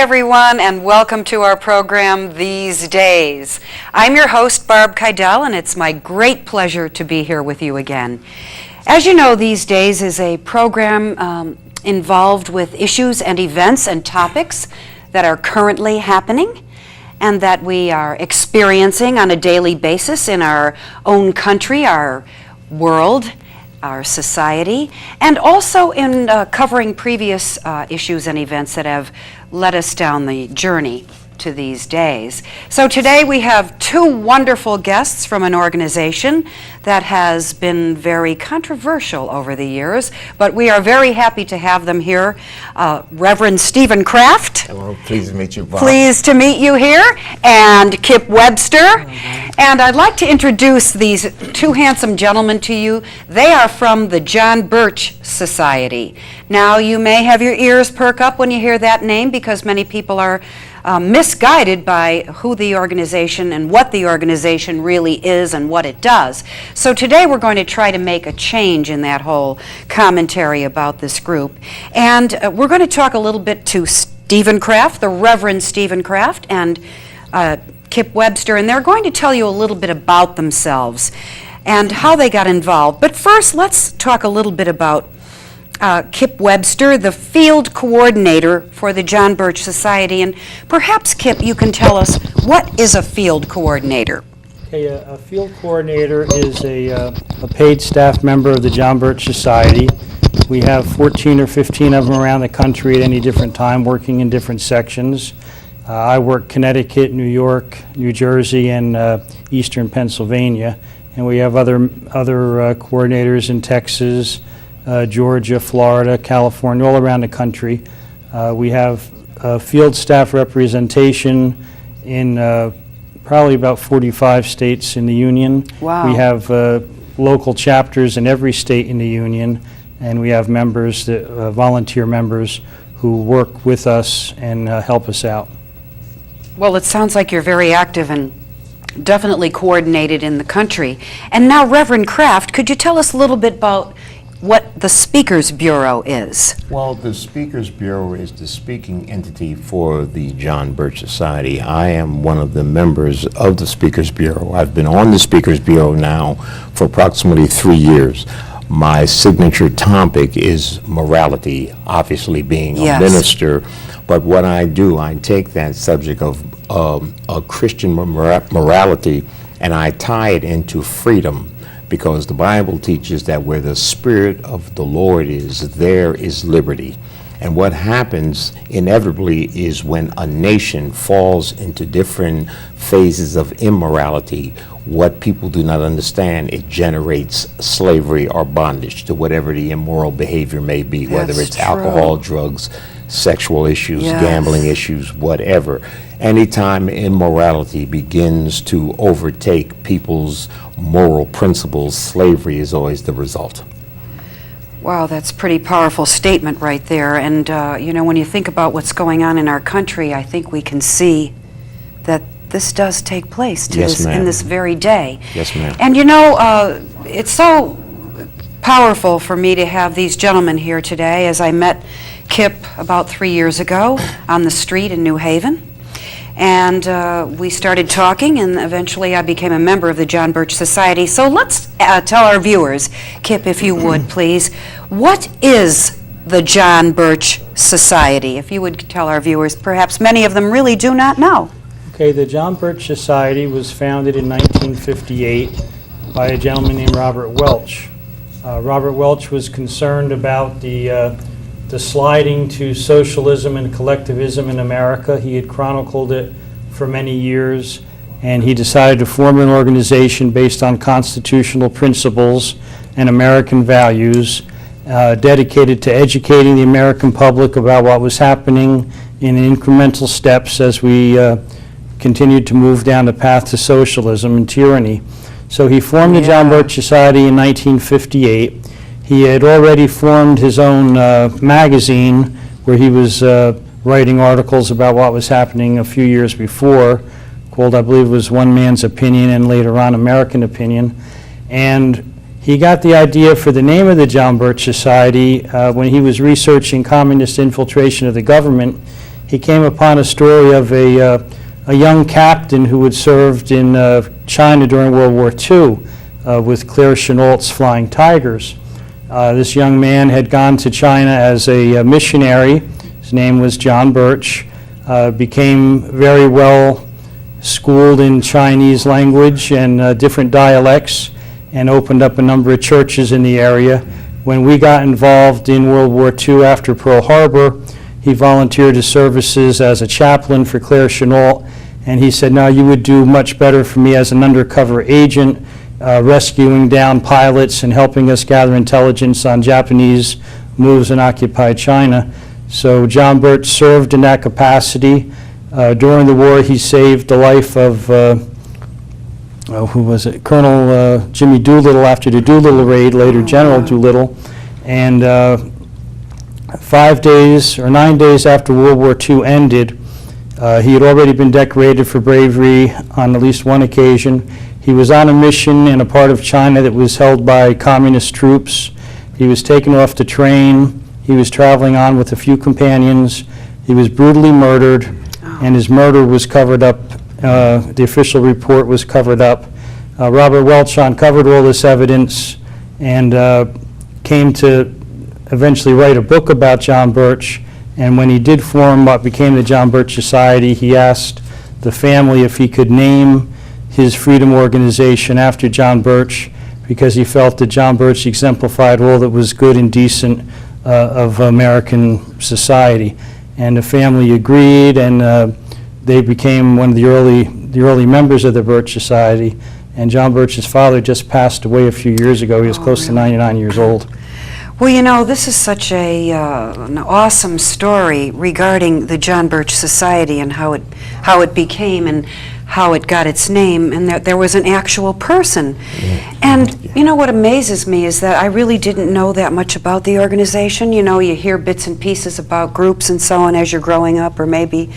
everyone, and welcome to our program, These Days. I'm your host, Barb Keidel, and it's my great pleasure to be here with you again. As you know, These Days is a program involved with issues and events and topics that are currently happening and that we are experiencing on a daily basis in our own country, our world, our society, and also in covering previous issues and events that have led us down the journey to these days. So today we have two wonderful guests from an organization that has been very controversial over the years, but we are very happy to have them here. Reverend Stephen Kraft. Hello, pleased to meet you, Bob. Pleased to meet you here. And Kip Webster. And I'd like to introduce these two handsome gentlemen to you. They are from the John Birch Society. Now, you may have your ears perk up when you hear that name because many people are misguided by who the organization and what the organization really is and what it does. So today we're going to try to make a change in that whole commentary about this group. And we're going to talk a little bit to Stephen Kraft, the Reverend Stephen Kraft, and Kip Webster, and they're going to tell you a little bit about themselves and how they got involved. But first, let's talk a little bit about Kip Webster, the field coordinator for the John Birch Society. And perhaps, Kip, you can tell us, what is a field coordinator? Okay, a field coordinator is a paid staff member of the John Birch Society. We have 14 or 15 of them around the country at any different time working in different sections. I work Connecticut, New York, New Jersey, and eastern Pennsylvania. And we have other coordinators in Texas, Georgia, Florida, California, all around the country. We have field staff representation in probably about 45 states in the Union. Wow. We have local chapters in every state in the Union, and we have members, volunteer members, who work with us and help us out. Well, it sounds like you're very active and definitely coordinated in the country. And now, Reverend Kraft, could you tell us a little bit about what the Speakers Bureau is? Well, the Speakers Bureau is the speaking entity for the John Birch Society. I am one of the members of the Speakers Bureau. I've been on the Speakers Bureau now for approximately 3 years. My signature topic is morality, obviously being a minister. But what I do, I take that subject of a Christian morality and I tie it into freedom, because the Bible teaches that where the Spirit of the Lord is, there is liberty. And what happens inevitably is when a nation falls into different phases of immorality, what people do not understand, it generates slavery or bondage to whatever the immoral behavior may be, whether it's alcohol, drugs, sexual issues, gambling issues, whatever. Anytime immorality begins to overtake people's moral principles, slavery is always the result. Wow, that's a pretty powerful statement right there. And, you know, when you think about what's going on in our country, I think we can see that this does take place in this very day. Yes, ma'am. And, you know, it's so powerful for me to have these gentlemen here today, as I met Kip about 3 years ago on the street in New Haven. And we started talking, and eventually I became a member of the John Birch Society. So let's tell our viewers, Kip, if you would, please, what is the John Birch Society? If you would tell our viewers, perhaps many of them really do not know. Okay, the John Birch Society was founded in 1958 by a gentleman named Robert Welch. Robert Welch was concerned about the sliding to socialism and collectivism in America. He had chronicled it for many years, and he decided to form an organization based on constitutional principles and American values, dedicated to educating the American public about what was happening in incremental steps as we continued to move down the path to socialism and tyranny. So he formed the John Birch Society in 1958. He had already formed his own magazine where he was writing articles about what was happening a few years before, called, I believe it was One Man's Opinion and later on American Opinion. And he got the idea for the name of the John Birch Society when he was researching communist infiltration of the government. he came upon a story of a young captain who had served in China during World War II with Claire Chennault's Flying Tigers. This young man had gone to China as a missionary. His name was John Birch. Became very well schooled in Chinese language and different dialects, and opened up a number of churches in the area. When we got involved in World War II after Pearl Harbor, he volunteered his services as a chaplain for Claire Chennault, and he said, "Now you would do much better for me as an undercover agent, rescuing down pilots and helping us gather intelligence on Japanese moves in occupied China." So John Birch served in that capacity. During the war, he saved the life of who was it? Colonel Jimmy Doolittle after the Doolittle raid, later General Doolittle. And 9 days after World War II ended, he had already been decorated for bravery on at least one occasion. He was on a mission in a part of China that was held by communist troops. He was taken off the train. He was traveling on with a few companions. He was brutally murdered, and his murder was covered up. The official report was covered up. Robert Welch uncovered all this evidence and came to eventually write a book about John Birch. And when he did form what became the John Birch Society, he asked the family if he could name his freedom organization after John Birch, because he felt that John Birch exemplified all that was good and decent of American society. And the family agreed, and they became one of the early members of the Birch Society. And John Birch's father just passed away a few years ago. He was close to 99 years old. Well, you know, this is such an awesome story regarding the John Birch Society and how it became and how it got its name, and that there was an actual person. And you know what amazes me is that I really didn't know that much about the organization. You know, you hear bits and pieces about groups and so on as you're growing up, or maybe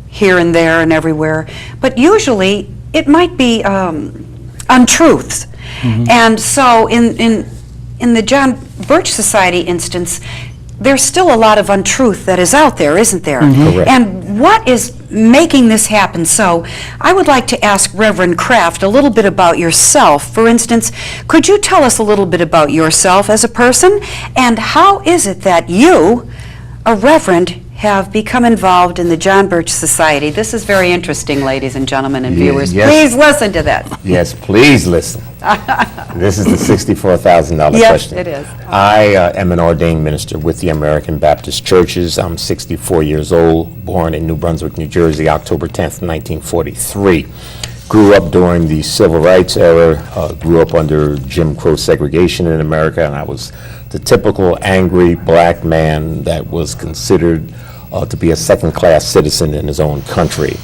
here and there and everywhere. But usually it might be untruths. And so in the John Birch Society instance, there's still a lot of untruth that is out there, isn't there? Correct. And what is making this happen? So I would like to ask Reverend Kraft a little bit about yourself. For instance, could you tell us a little bit about yourself as a person, and how is it that you, a reverend, have become involved in the John Birch Society? This is very interesting, ladies and gentlemen and viewers. Yes. Please listen to that. Yes, please listen. This is the $64,000 Yes, question. it is. I am an ordained minister with the American Baptist Churches. I'm 64 years old, born in New Brunswick, New Jersey, October 10th, 1943. Grew up during the Civil Rights era, grew up under Jim Crow segregation in America, and I was the typical angry black man that was considered to be a second-class citizen in his own country.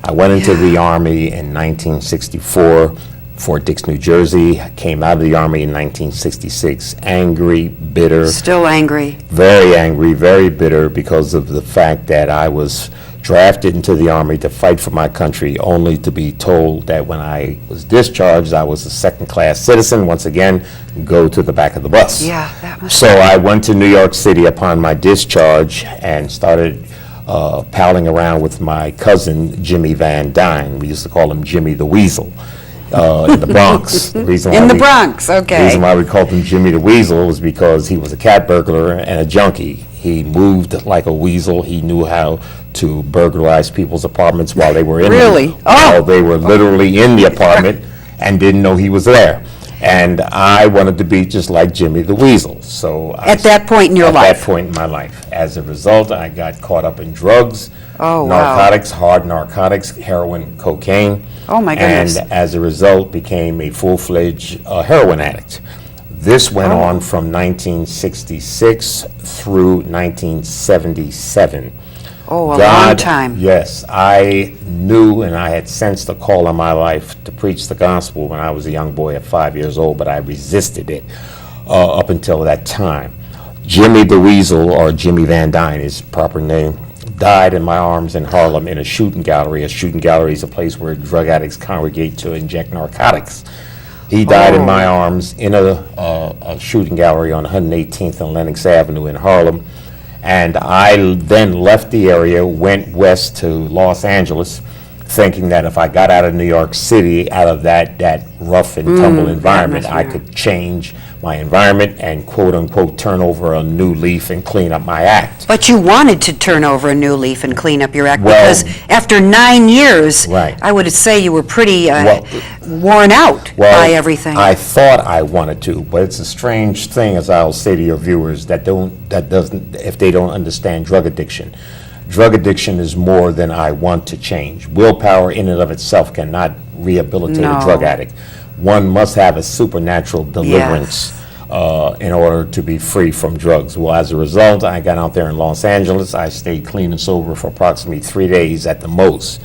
I went into the Army in 1964, Fort Dix, New Jersey. I came out of the Army in 1966, angry, bitter. Still angry. Very, very bitter because of the fact that I was drafted into the Army to fight for my country, only to be told that when I was discharged, I was a second-class citizen. Once again, go to the back of the bus. Yeah, that must So I went to New York City upon my discharge and started palling around with my cousin, Jimmy Van Dyne. We used to call him Jimmy the Weasel. In the Bronx. The reason why In the we- Bronx, The okay. reason why we called him Jimmy the Weasel was because he was a cat burglar and a junkie. He moved like a weasel. He knew how to burglarize people's apartments while they were in Really? while they were literally in the apartment and didn't know he was there. And I wanted to be just like Jimmy the Weasel. So At that point in your at life. that point in my life. As a result, I got caught up in drugs, Oh, wow. narcotics, hard narcotics, heroin, cocaine. Oh, my goodness. And as a result, became a full-fledged heroin addict. This went Oh. on from 1966 through 1977. Oh, a long God- time. Yes, I knew and I had sensed a call in my life to preach the gospel when I was a young boy at 5 years old, but I resisted it up until that time. Jimmy the Weasel, or Jimmy Van Dyne, his proper name, died in my arms in Harlem in a shooting gallery. A shooting gallery is a place where drug addicts congregate to inject narcotics. He died in my arms in a shooting gallery on 118th and Lenox Avenue in Harlem. And I then left the area, went west to Los Angeles, thinking that if I got out of New York City, out of that rough and tumble environment, I could change my environment and quote-unquote turn over a new leaf and clean up my act. But you wanted to turn over a new leaf and clean up your act Well, because after 9 years, Right. I would say you were pretty Well, worn out by everything. I thought I wanted to, but it's a strange thing, as I'll say to your viewers, if they don't understand drug addiction. Drug addiction is more than I want to change. Willpower in and of itself cannot rehabilitate No. a drug addict. One must have a supernatural deliverance in order to be free from drugs. Well, as a result, I got out there in Los Angeles. I stayed clean and sober for approximately 3 days at the most.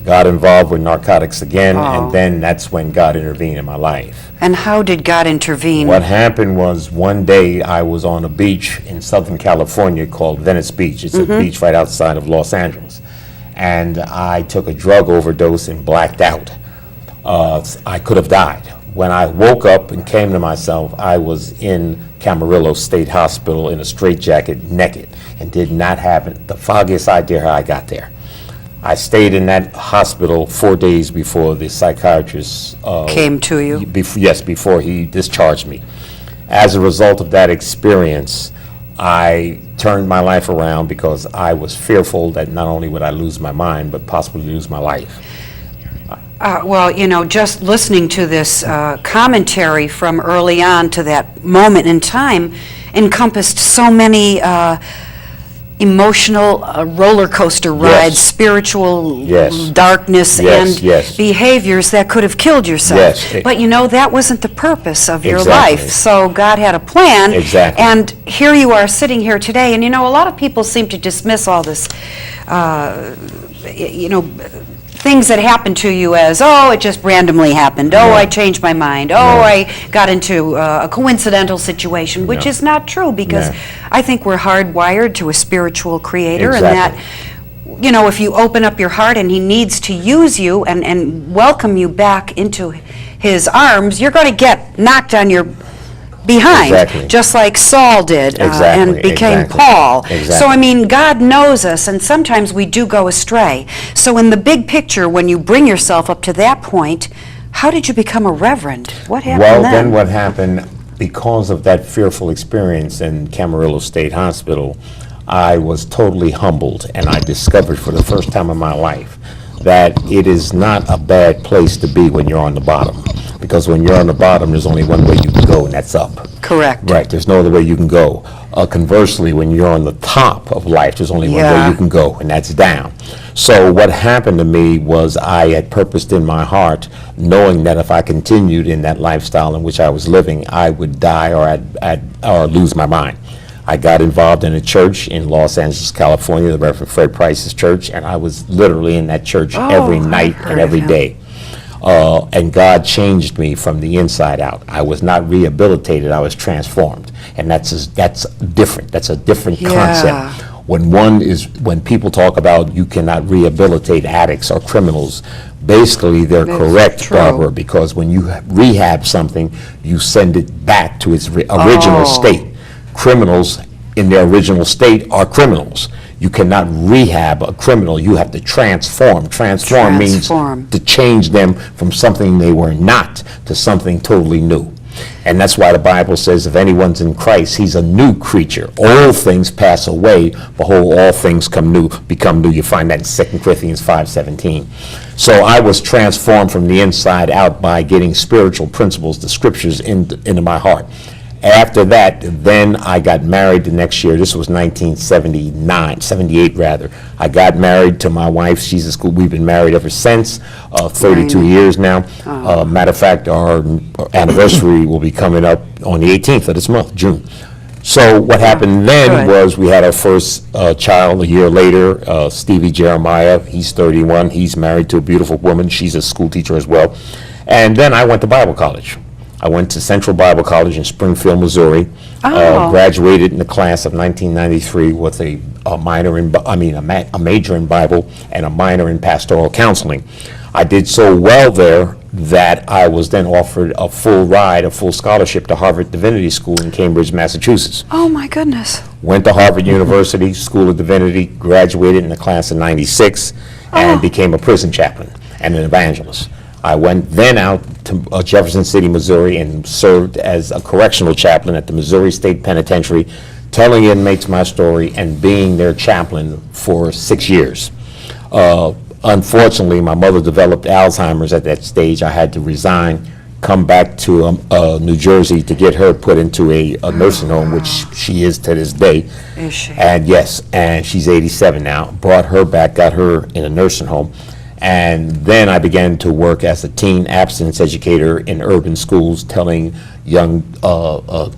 Got involved with narcotics again, and then that's when God intervened in my life. And how did God intervene? What happened was one day I was on a beach in Southern California called Venice Beach. It's a beach right outside of Los Angeles. And I took a drug overdose and blacked out. I could have died. When I woke up and came to myself, I was in Camarillo State Hospital in a straitjacket, naked, and did not have the foggiest idea how I got there. I stayed in that hospital 4 days before the psychiatrist Came to you? Before he discharged me. As a result of that experience, I turned my life around because I was fearful that not only would I lose my mind, but possibly lose my life. Well, you know, just listening to this commentary from early on to that moment in time encompassed so many emotional roller coaster rides, spiritual darkness, and behaviors that could have killed yourself. Yes. But you know, that wasn't the purpose of your Exactly. life. So God had a plan. Exactly. And here you are sitting here today. And you know, a lot of people seem to dismiss all this, you know, things that happen to you as, oh, it just randomly happened. Oh, I changed my mind. Oh, I got into a coincidental situation, which is not true, because I think we're hardwired to a spiritual creator, and that, you know, if you open up your heart and he needs to use you and welcome you back into his arms, you're going to get knocked on your behind, just like Saul did, and became Paul. So, I mean, God knows us, and sometimes we do go astray. So in the big picture, when you bring yourself up to that point, how did you become a reverend? What happened Well, then? then what happened, because of that fearful experience in Camarillo State Hospital, I was totally humbled, and I discovered for the first time in my life that it is not a bad place to be when you're on the bottom. Because when you're on the bottom, there's only one way you can go, and that's up. Correct. Right, there's no other way you can go. Conversely, when you're on the top of life, there's only one way you can go, and that's down. So what happened to me was I had purposed in my heart, knowing that if I continued in that lifestyle in which I was living, I would die or lose my mind. I got involved in a church in Los Angeles, California, the Reverend Fred Price's church, and I was literally in that church every night and every day. And God changed me from the inside out. I was not rehabilitated, I was transformed. And that's different. That's a different concept. When people talk about you cannot rehabilitate addicts or criminals, basically they're correct, Barbara, because when you rehab something, you send it back to its original state. Criminals in their original state are criminals. You cannot rehab a criminal, you have to transform. Transform means to change them from something they were not to something totally new. And that's why the Bible says if anyone's in Christ, he's a new creature. All things pass away, behold, all things become new. You find that in 2 Corinthians 5:17. So I was transformed from the inside out by getting spiritual principles, the scriptures into my heart. After that, then I got married the next year. This was 78 rather. I got married to my wife. She's a school. We've been married ever since, 32 years now. Matter of fact, our anniversary will be coming up on the 18th of this month, June. So what happened then was we had our first child a year later, Stevie Jeremiah. He's 31. He's married to a beautiful woman. She's a school teacher as well. And then I went to Bible college. I went to Central Bible College in Springfield, Missouri. Graduated in the class of 1993 with a major in Bible and a minor in pastoral counseling. I did so well there that I was then offered a full ride, a full scholarship to Harvard Divinity School in Cambridge, Massachusetts. Oh, my goodness. Went to Harvard University School of Divinity, graduated in the class of 96, and became a prison chaplain and an evangelist. I went then out to Jefferson City, Missouri, and served as a correctional chaplain at the Missouri State Penitentiary, telling inmates my story and being their chaplain for 6 years. Unfortunately, my mother developed Alzheimer's at that stage. I had to resign, come back to New Jersey to get her put into a nursing home, which she is to this day. Is she? And yes, and she's 87 now. Brought her back, got her in a nursing home. And then I began to work as a teen abstinence educator in urban schools, telling young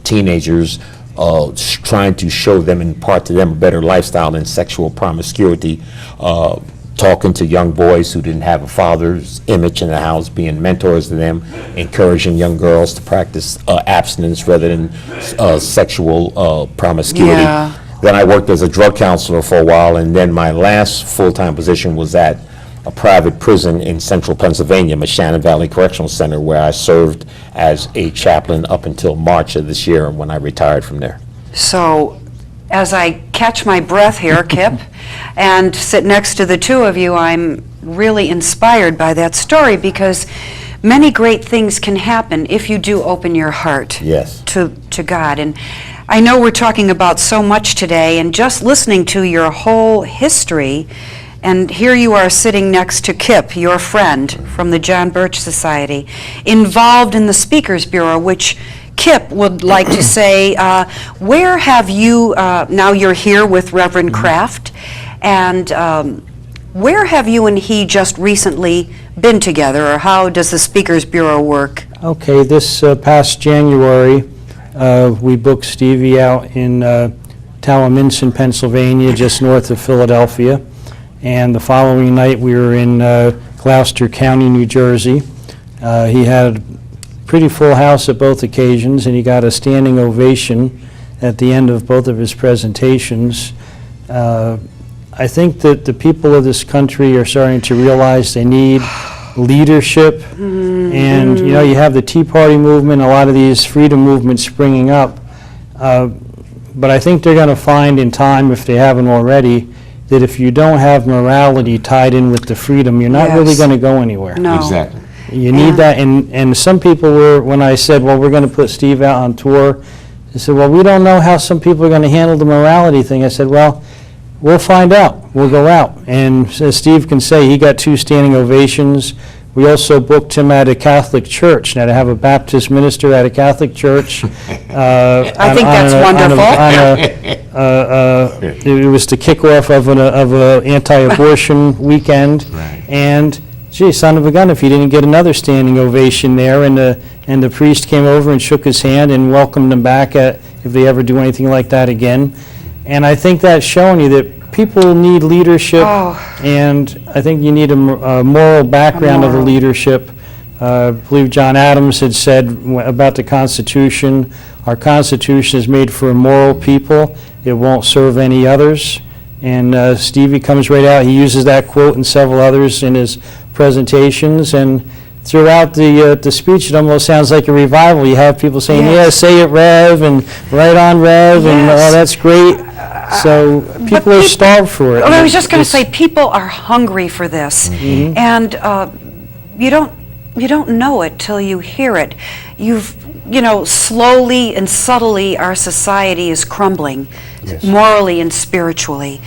teenagers, trying to show them, impart to them a better lifestyle than sexual promiscuity, talking to young boys who didn't have a father's image in the house, being mentors to them, encouraging young girls to practice abstinence rather than sexual promiscuity. Yeah. Then I worked as a drug counselor for a while, and then my last full-time position was at a private prison in central Pennsylvania, Shannon Valley Correctional Center, where I served as a chaplain up until March of this year when I retired from there. So, as I catch my breath here, Kip, and sit next to the two of you, I'm really inspired by that story, because many great things can happen if you do open your heart Yes. to God. And I know we're talking about so much today, and just listening to your whole history, and here you are sitting next to Kip, your friend from the John Birch Society, involved in the Speakers Bureau, which Kip would like to say, where have you, now you're here with Reverend Kraft, and where have you and he just recently been together, or how does the Speakers Bureau work? Okay, this past January, we booked Stevie out in Tallaminson, Pennsylvania, just north of Philadelphia. And the following night, we were in Gloucester County, New Jersey. He had a pretty full house at both occasions, and he got a standing ovation at the end of both of his presentations. I think that the people of this country are starting to realize they need leadership. And, you know, you have the Tea Party movement, a lot of these freedom movements springing up. But I think they're going to find in time, if they haven't already, that if you don't have morality tied in with the freedom, you're not really Yes. going to go anywhere. No. Exactly. You need that, and some people were, when I said, well, we're going to put Steve out on tour, they said, well, we don't know how some people are going to handle the morality thing. I said, well, we'll find out. We'll go out. And as Steve can say, he got 2 standing ovations. We also booked him at a Catholic church. Now, to have a Baptist minister at a Catholic church. I think that's wonderful. It was the kickoff of an anti-abortion weekend. Right. And, gee, son of a gun, if he didn't get another standing ovation there, and the priest came over and shook his hand and welcomed him back if they ever do anything like that again. And I think that's showing you that people need leadership, and I think you need a moral background of the leadership. I believe John Adams had said about the Constitution, our Constitution is made for a moral people. It won't serve any others. And Stevie comes right out. He uses that quote and several others in his presentations. And throughout the speech, it almost sounds like a revival. You have people saying, Yes. yeah, say it, Rev, and right on, Rev, and Yes. oh, that's great. So people are starved for it. Well, I was just going to say, people are hungry for this, and you don't know it till you hear it. Slowly and subtly, our society is crumbling, morally and spiritually,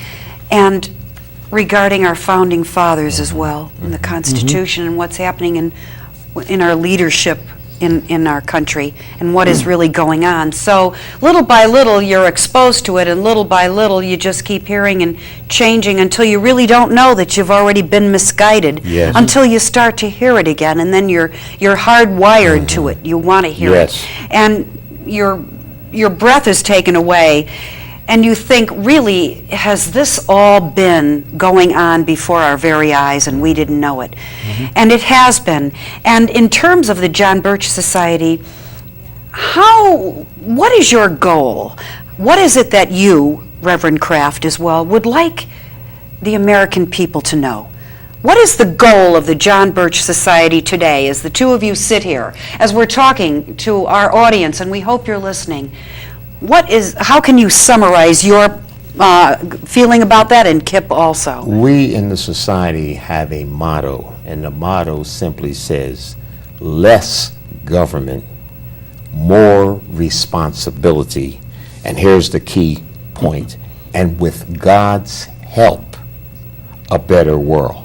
and regarding our founding fathers as well, and the Constitution, and what's happening in our leadership in our country, and what is really going on. So little by little you're exposed to it, and little by little you just keep hearing and changing until you really don't know that you've already been misguided. Yes. Until you start to hear it again, and then you're hardwired to it. You want to hear Yes. it, and your breath is taken away. And you think, really, has this all been going on before our very eyes and we didn't know it? And it has been. And in terms of the John Birch Society, what is your goal? What is it that you, Reverend Kraft as well, would like the American people to know? What is the goal of the John Birch Society today as the two of you sit here, as we're talking to our audience, and we hope you're listening? How can you summarize your feeling about that, and Kip also? We in the society have a motto, and the motto simply says, less government, more responsibility. And here's the key point, and with God's help, a better world.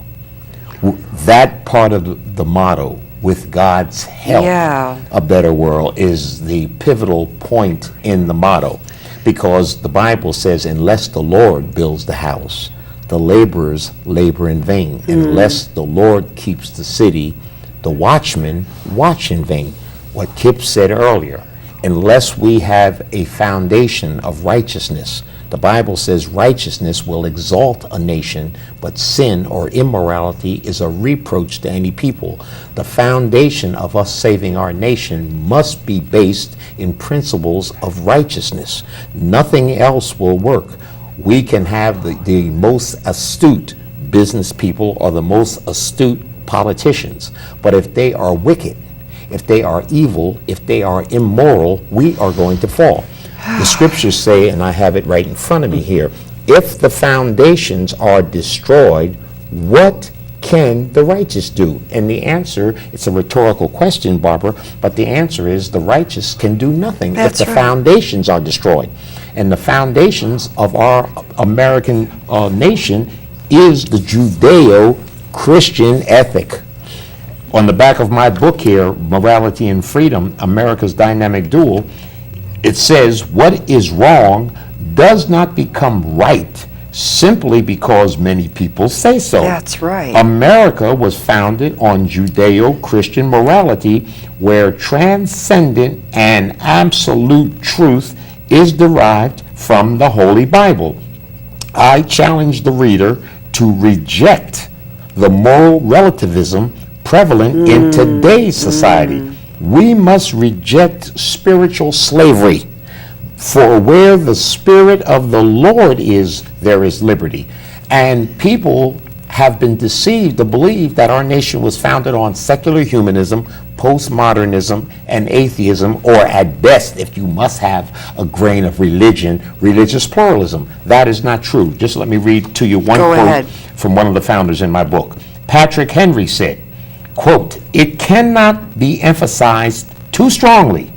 That part of the motto, with God's help, a better world, is the pivotal point in the motto. Because the Bible says, unless the Lord builds the house, the laborers labor in vain. Unless the Lord keeps the city, the watchmen watch in vain. What Kip said earlier, unless we have a foundation of righteousness, the Bible says righteousness will exalt a nation, but sin or immorality is a reproach to any people. The foundation of us saving our nation must be based in principles of righteousness. Nothing else will work. We can have the most astute business people or the most astute politicians, but if they are wicked, if they are evil, if they are immoral, we are going to fall. The scriptures say, and I have it right in front of me here, if the foundations are destroyed, what can the righteous do? And the answer, it's a rhetorical question, Barbara, but the answer is the righteous can do nothing if the foundations are destroyed. And the foundations of our American nation is the Judeo-Christian ethic. On the back of my book here, Morality and Freedom, America's Dynamic Duel, it says, what is wrong does not become right simply because many people say so. That's right. America was founded on Judeo-Christian morality, where transcendent and absolute truth is derived from the Holy Bible. I challenge the reader to reject the moral relativism prevalent in today's society. We must reject spiritual slavery. For where the Spirit of the Lord is, there is liberty. And people have been deceived to believe that our nation was founded on secular humanism, postmodernism, and atheism, or at best, if you must have a grain of religion, religious pluralism. That is not true. Just let me read to you one quote from one of the founders in my book. Patrick Henry said, quote, "It cannot be emphasized too strongly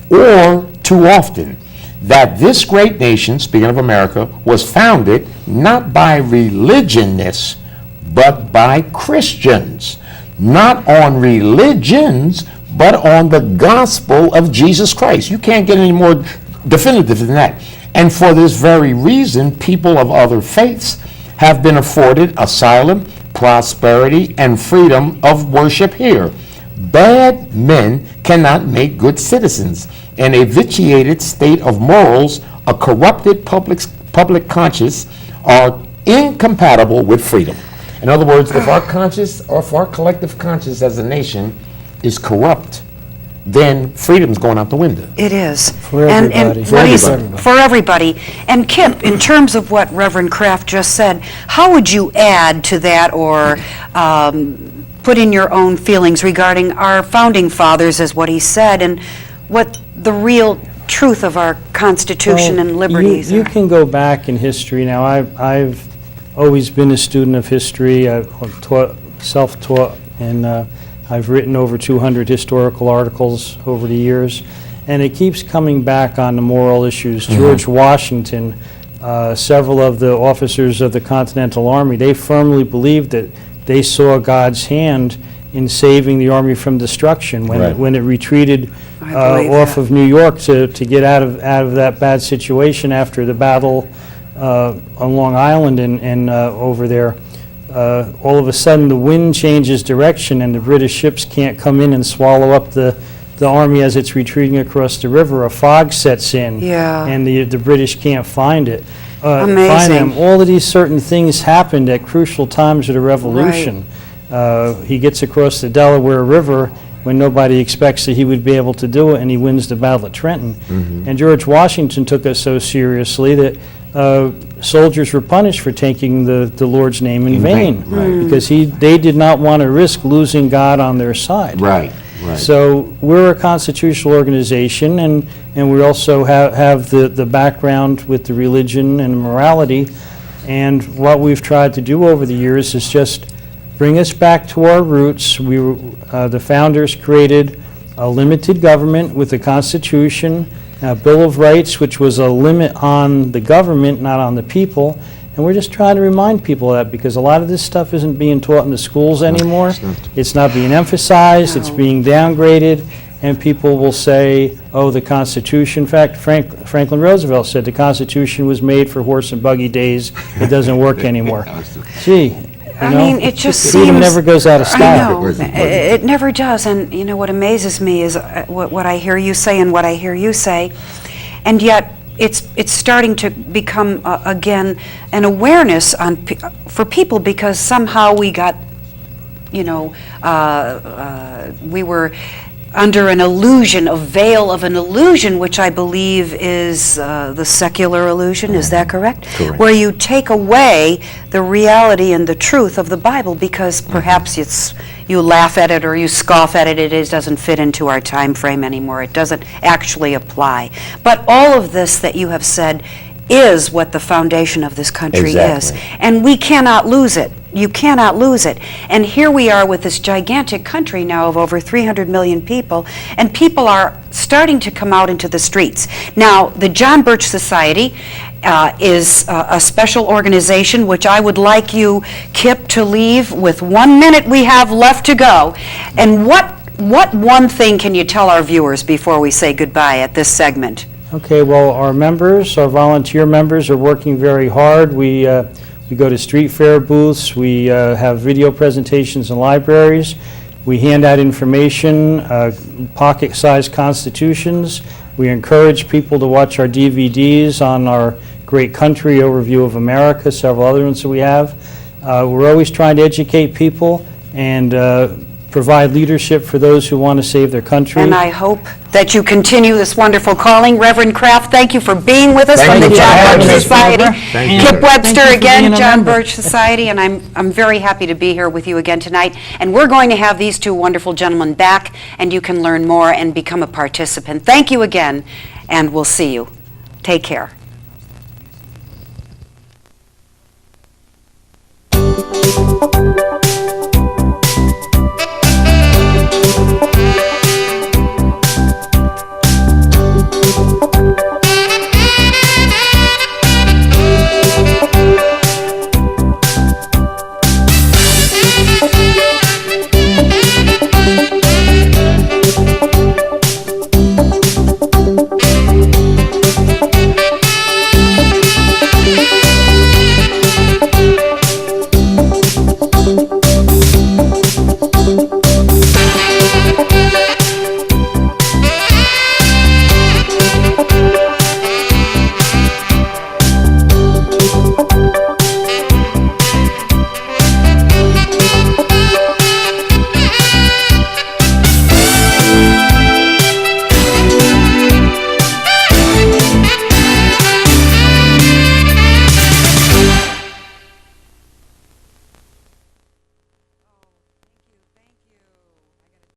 or too often that this great nation," speaking of America, "was founded not by religionists, but by Christians. Not on religions, but on the gospel of Jesus Christ." You can't get any more definitive than that. And for this very reason, people of other faiths have been afforded asylum, prosperity, and freedom of worship here. Bad men cannot make good citizens. In a vitiated state of morals, a corrupted public conscience are incompatible with freedom. In other words, if our conscience, or if our collective conscience as a nation is corrupt, then freedom's going out the window. It is. For everybody. For everybody. And Kip, in terms of what Reverend Kraft just said, how would you add to that, or put in your own feelings regarding our founding fathers, as what he said, and what the real truth of our Constitution and liberties you are? can go back in history. Now, I've always been a student of history. I've self-taught, and I've written over 200 historical articles over the years, and it keeps coming back on the moral issues. George Washington, several of the officers of the Continental Army, they firmly believed that they saw God's hand in saving the army from destruction when it retreated off of New York to get out of that bad situation after the battle on Long Island and over there. All of a sudden the wind changes direction and the British ships can't come in and swallow up the army as it's retreating across the river. A fog sets in, and the British can't find it. Amazing. Find them. All of these certain things happened at crucial times of the Revolution. He gets across the Delaware River when nobody expects that he would be able to do it, and he wins the Battle of Trenton. And George Washington took it so seriously that soldiers were punished for taking the Lord's name in vain. right. Because they did not want to risk losing God on their side. Right, right. So we're a constitutional organization, and we also have the background with the religion and morality. And what we've tried to do over the years is just bring us back to our roots. The founders created a limited government with a constitution, a Bill of Rights, which was a limit on the government, not on the people. And we're just trying to remind people of that, because a lot of this stuff isn't being taught in the schools anymore. It's not being emphasized, it's being downgraded, and people will say, oh, the Constitution. In fact, Franklin Roosevelt said the Constitution was made for horse and buggy days. It doesn't work anymore. Gee, I mean, it just freedom seems... never goes out of style. I know, it never does, and you know, what amazes me is what I hear you say and what I hear you say, and yet it's starting to become, again, an awareness for people, because somehow we got, you know, we were under an illusion, a veil of an illusion, which I believe is the secular illusion. Is that correct? Correct. Where you take away the reality and the truth of the Bible because perhaps you laugh at it or you scoff at it. It doesn't fit into our time frame anymore. It doesn't actually apply. But all of this that you have said is what the foundation of this country Exactly. is. And we cannot lose it. You cannot lose it. And here we are with this gigantic country now of over 300 million people, and people are starting to come out into the streets. Now, the John Birch Society is a special organization which I would like you, Kip, to leave with 1 minute we have left to go. And what one thing can you tell our viewers before we say goodbye at this segment? Okay, well, our members, our volunteer members, are working very hard. We go to street fair booths, we have video presentations in libraries, we hand out information, pocket-sized constitutions, we encourage people to watch our DVDs on our Great Country Overview of America, several other ones that we have. We're always trying to educate people and provide leadership for those who want to save their country. And I hope that you continue this wonderful calling. Reverend Kraft, thank you for being with us Thank from the you for John having Birch me. Society. Thank you. Kip Webster Thank you for again, being a John member. Birch Society, and I'm very happy to be here with you again tonight. And we're going to have these two wonderful gentlemen back, and you can learn more and become a participant. Thank you again, and we'll see you. Take care.